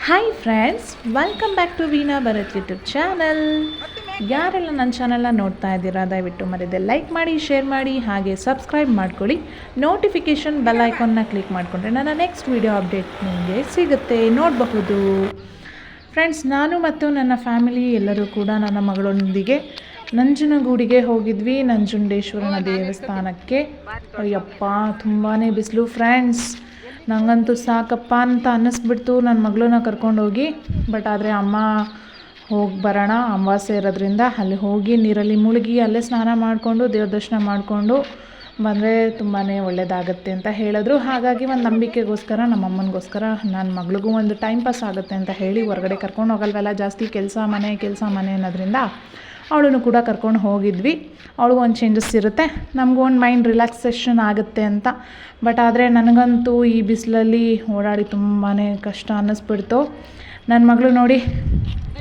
Hi friends, welcome back to Veena Bharat YouTube channel. ಯಾರೆಲ್ಲ ನನ್ನ ಚಾನಲ್ನ ನೋಡ್ತಾ ಇದ್ದೀರಾ ದಯವಿಟ್ಟು ಮರೆಯದೆ ಲೈಕ್ ಮಾಡಿ, ಶೇರ್ ಮಾಡಿ, ಹಾಗೆ ಸಬ್ಸ್ಕ್ರೈಬ್ ಮಾಡ್ಕೊಳ್ಳಿ. ನೋಟಿಫಿಕೇಷನ್ ಬೆಲ್ ಐಕಾನ್ನ ಕ್ಲಿಕ್ ಮಾಡಿಕೊಂಡ್ರೆ ನನ್ನ ನೆಕ್ಸ್ಟ್ ವಿಡಿಯೋ ಅಪ್ಡೇಟ್ ನಿಮಗೆ ಸಿಗುತ್ತೆ, ನೋಡಬಹುದು. ಫ್ರೆಂಡ್ಸ್, ನಾನು ಮತ್ತು ನನ್ನ ಫ್ಯಾಮಿಲಿ ಎಲ್ಲರೂ ಕೂಡ ನನ್ನ ಮಗಳೊಂದಿಗೆ ನಂಜನಗೂಡಿಗೆ ಹೋಗಿದ್ವಿ, ನಂಜುಂಡೇಶ್ವರನ ದೇವಸ್ಥಾನಕ್ಕೆ. ಅಯ್ಯಪ್ಪ, ತುಂಬಾ ಬಿಸಿಲು ಫ್ರೆಂಡ್ಸ್. ನನಗಂತೂ ಸಾಕಪ್ಪ ಅಂತ ಅನ್ನಿಸ್ಬಿಡ್ತು ನನ್ನ ಮಗಳನ್ನ ಕರ್ಕೊಂಡೋಗಿ. ಬಟ್ ಆದರೆ ಅಮ್ಮ ಹೋಗಿ ಬರೋಣ, ಅಮಾವಾಸ್ಯೆ ಇರೋದ್ರಿಂದ ಅಲ್ಲಿ ಹೋಗಿ ನೀರಲ್ಲಿ ಮುಳುಗಿ ಅಲ್ಲೇ ಸ್ನಾನ ಮಾಡಿಕೊಂಡು ದೇವ್ರ ದರ್ಶನ ಮಾಡಿಕೊಂಡು ಬಂದರೆ ತುಂಬಾ ಒಳ್ಳೆಯದಾಗತ್ತೆ ಅಂತ ಹೇಳಿದ್ರು. ಹಾಗಾಗಿ ಒಂದು ನಂಬಿಕೆಗೋಸ್ಕರ, ನಮ್ಮಮ್ಮನಿಗೋಸ್ಕರ, ನನ್ನ ಮಗಳಿಗೂ ಒಂದು ಟೈಮ್ ಪಾಸ್ ಆಗುತ್ತೆ ಅಂತ ಹೇಳಿ ಹೊರಗಡೆ ಕರ್ಕೊಂಡು ಹೋಗಲ್ವಲ್ಲ, ಜಾಸ್ತಿ ಕೆಲಸ ಮನೆ ಅನ್ನೋದ್ರಿಂದ ಅವಳನ್ನು ಕೂಡ ಕರ್ಕೊಂಡು ಹೋಗಿದ್ವಿ. ಅವಳಿಗೂ ಒಂದು ಚೇಂಜಸ್ ಇರುತ್ತೆ, ನಮಗೂ ಒಂದು ಮೈಂಡ್ ರಿಲ್ಯಾಕ್ಸೇಷನ್ ಆಗುತ್ತೆ ಅಂತ. ಬಟ್ ಆದರೆ ನನಗಂತೂ ಈ ಬಿಸಿಲಲ್ಲಿ ಓಡಾಡಿ ತುಂಬಾ ಕಷ್ಟ ಅನ್ನಿಸ್ಬಿಡ್ತು. ನನ್ನ ಮಗಳು ನೋಡಿ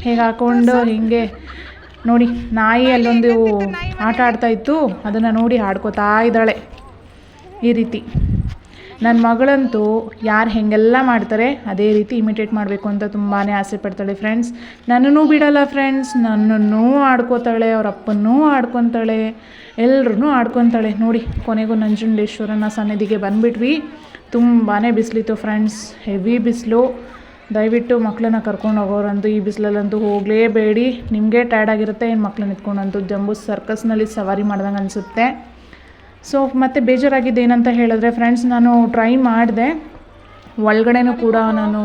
ಹೇಗೆ ಹಾಕ್ಕೊಂಡು ಹಿಂಗೆ ನೋಡಿ, ನಾಯಿ ಅಲ್ಲೊಂದು ಆಟ ಆಡ್ತಾಯಿತ್ತು, ಅದನ್ನು ನೋಡಿ ಆಡ್ಕೋತಾ ಇದ್ದಾಳೆ ಈ ರೀತಿ. ನನ್ನ ಮಗಳಂತೂ ಯಾರು ಹೇಗೆಲ್ಲ ಮಾಡ್ತಾರೆ ಅದೇ ರೀತಿ ಇಮಿಟೇಟ್ ಮಾಡಬೇಕು ಅಂತ ತುಂಬಾ ಆಸೆ ಪಡ್ತಾಳೆ ಫ್ರೆಂಡ್ಸ್. ನನ್ನನ್ನು ಬಿಡಲ್ಲ ಫ್ರೆಂಡ್ಸ್, ನನ್ನನ್ನು ಆಡ್ಕೋತಾಳೆ, ಅವ್ರ ಅಪ್ಪನ್ನೂ ಆಡ್ಕೊತಾಳೆ, ಎಲ್ಲರೂ ಆಡ್ಕೊತಾಳೆ. ನೋಡಿ, ಕೊನೆಗೂ ನಂಜುಂಡೇಶ್ವರನ ಸನ್ನಿಧಿಗೆ ಬಂದುಬಿಟ್ವಿ. ತುಂಬಾ ಬಿಸಿಲಿತ್ತು ಫ್ರೆಂಡ್ಸ್, ಹೆವಿ ಬಿಸಿಲು. ದಯವಿಟ್ಟು ಮಕ್ಕಳನ್ನ ಕರ್ಕೊಂಡು ಹೋಗೋರಂತೂ ಈ ಬಿಸಿಲಲ್ಲಂತೂ ಹೋಗಲೇಬೇಡಿ. ನಿಮಗೆ ಟಯರ್ಡ್ ಆಗಿರುತ್ತೆ, ಏನು ಮಕ್ಕಳನ್ನ ಎತ್ಕೊಂಡಂತೂ ಜಂಬೂ ಸರ್ಕಸ್ನಲ್ಲಿ ಸವಾರಿ ಮಾಡ್ದಂಗೆ ಅನಿಸುತ್ತೆ. ಸೊ ಮತ್ತು ಬೇಜಾರಾಗಿದ್ದು ಏನಂತ ಹೇಳಿದ್ರೆ ಫ್ರೆಂಡ್ಸ್, ನಾನು ಟ್ರೈ ಮಾಡಿದೆ ಒಳಗಡೆನೂ ಕೂಡ ನಾನು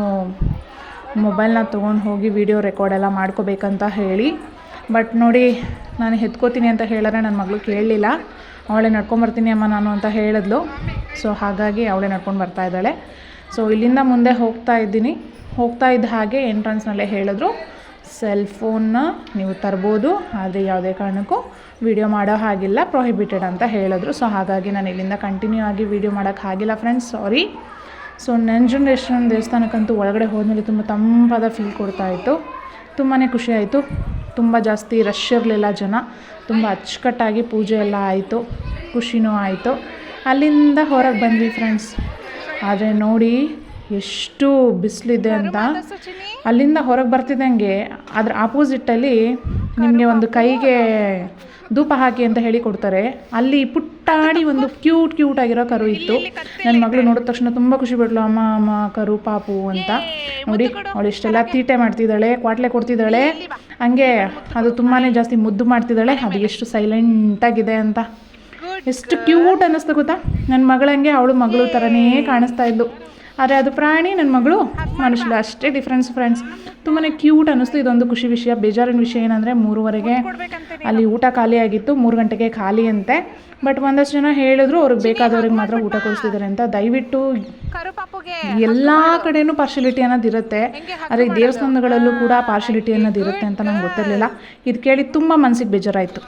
ಮೊಬೈಲ್ನ ತೊಗೊಂಡು ಹೋಗಿ ವಿಡಿಯೋ ರೆಕಾರ್ಡೆಲ್ಲ ಮಾಡ್ಕೋಬೇಕಂತ ಹೇಳಿ. ಬಟ್ ನೋಡಿ, ನಾನು ಎತ್ಕೋತೀನಿ ಅಂತ ಹೇಳಿದ್ರೆ ನನ್ನ ಮಗಳು ಕೇಳಲಿಲ್ಲ. ಅವಳೇ ನಡ್ಕೊಂಬರ್ತೀನಿ ಅಮ್ಮ ನಾನು ಅಂತ ಹೇಳಿದ್ಲು. ಸೊ ಹಾಗಾಗಿ ಅವಳೇ ನಡ್ಕೊಂಡು ಬರ್ತಾ ಇದ್ದಾಳೆ. ಸೊ ಇಲ್ಲಿಂದ ಮುಂದೆ ಹೋಗ್ತಾ ಇದ್ದ ಹಾಗೆ ಎಂಟ್ರೆನ್ಸ್ನಲ್ಲೇ ಹೇಳಿದ್ರು, ಸೆಲ್ ಫೋನ್ನ ನೀವು ತರ್ಬೋದು, ಆದರೆ ಯಾವುದೇ ಕಾರಣಕ್ಕೂ ವಿಡಿಯೋ ಮಾಡೋ ಹಾಗಿಲ್ಲ, ಪ್ರೊಹಿಬಿಟೆಡ್ ಅಂತ ಹೇಳಿದ್ರು. ಸೊ ಹಾಗಾಗಿ ನಾನು ಇಲ್ಲಿಂದ ಕಂಟಿನ್ಯೂ ಆಗಿ ವಿಡಿಯೋ ಮಾಡೋಕ್ಕೆ ಆಗಿಲ್ಲ ಫ್ರೆಂಡ್ಸ್, ಸಾರಿ. ಸೊ ನಂಜುಂಡೇಶ್ವರನ ದೇವಸ್ಥಾನಕ್ಕಂತೂ ಒಳಗಡೆ ಹೋದ್ಮೇಲೆ ತುಂಬ ತಂಪಾದ ಫೀಲ್ ಕೊಡ್ತಾಯಿತ್ತು, ತುಂಬಾ ಖುಷಿ ಆಯಿತು. ತುಂಬ ಜಾಸ್ತಿ ರಶ್ ಇರಲಿಲ್ಲ, ಜನ ತುಂಬ ಅಚ್ಚುಕಟ್ಟಾಗಿ ಪೂಜೆ ಎಲ್ಲ ಆಯಿತು, ಖುಷಿನೂ ಆಯಿತು. ಅಲ್ಲಿಂದ ಹೊರಗೆ ಬಂದ್ವಿ ಫ್ರೆಂಡ್ಸ್. ಆದರೆ ನೋಡಿ ಎಷ್ಟು ಬಿಸಿಲಿದೆ ಅಂತ. ಅಲ್ಲಿಂದ ಹೊರಗೆ ಬರ್ತಿದ್ದಂಗೆ ಅದ್ರ ಆಪೋಸಿಟ್ಟಲ್ಲಿ ನಿಮಗೆ ಒಂದು ಕೈಗೆ ಧೂಪ ಹಾಕಿ ಅಂತ ಹೇಳಿ ಕೊಡ್ತಾರೆ. ಅಲ್ಲಿ ಪುಟ್ಟಾಡಿ ಒಂದು ಕ್ಯೂಟ್ ಆಗಿರೋ ಕರು ಇತ್ತು. ನನ್ನ ಮಗಳು ನೋಡಿದ ತಕ್ಷಣ ತುಂಬ ಖುಷಿ ಬಿಡ್ಲು, ಅಮ್ಮ ಕರು ಪಾಪು ಅಂತ. ನೋಡಿ, ಅವಳು ಇಷ್ಟೆಲ್ಲ ತೀಟೆ ಮಾಡ್ತಿದ್ದಾಳೆ, ಕ್ವಾಟ್ಲೆ ಕೊಡ್ತಿದ್ದಾಳೆ, ಹಂಗೆ ಅದು ತುಂಬಾ ಜಾಸ್ತಿ ಮುದ್ದು ಮಾಡ್ತಿದ್ದಾಳೆ. ಅದು ಎಷ್ಟು ಸೈಲೆಂಟಾಗಿದೆ ಅಂತ, ಎಷ್ಟು ಕ್ಯೂಟ್ ಅನ್ನಿಸ್ತು ಗೊತ್ತಾ. ನನ್ನ ಮಗಳಂಗೆ ಅವಳು ಮಗಳು ಥರನೇ ಕಾಣಿಸ್ತಾ ಇದ್ಲು. ಆದರೆ ಅದು ಪ್ರಾಣಿ, ನನ್ನ ಮಗಳು ಮನುಷ್ಯ, ಅಷ್ಟೇ ಡಿಫ್ರೆನ್ಸ್ ಫ್ರೆಂಡ್ಸ್. ತುಂಬಾ ಕ್ಯೂಟ್ ಅನ್ನಿಸ್ತು. ಇದೊಂದು ಖುಷಿ ವಿಷಯ. ಬೇಜಾರಿನ ವಿಷಯ ಏನಂದರೆ 3:15 ಅಲ್ಲಿ ಊಟ ಖಾಲಿ ಆಗಿತ್ತು, 3 ಗಂಟೆಗೆ ಖಾಲಿ ಅಂತೆ. ಬಟ್ ಒಂದಷ್ಟು ಜನ ಹೇಳಿದ್ರು ಅವ್ರಿಗೆ ಬೇಕಾದವ್ರಿಗೆ ಮಾತ್ರ ಊಟ ಕೊಡಿಸ್ತಿದ್ದಾರೆ ಅಂತ. ದಯವಿಟ್ಟು ಎಲ್ಲ ಕಡೆಯೂ ಪಾರ್ಶಿಯಾಲಿಟಿ ಅನ್ನೋದು ಇರುತ್ತೆ, ಆದರೆ ದೇವಸ್ಥಾನಗಳಲ್ಲೂ ಕೂಡ ಪಾರ್ಶಿಯಾಲಿಟಿ ಅನ್ನೋದು ಇರುತ್ತೆ ಅಂತ ನಂಗೆ ಗೊತ್ತಿರಲಿಲ್ಲ. ಇದು ಕೇಳಿ ತುಂಬ ಮನಸ್ಸಿಗೆ ಬೇಜಾರಾಯಿತು.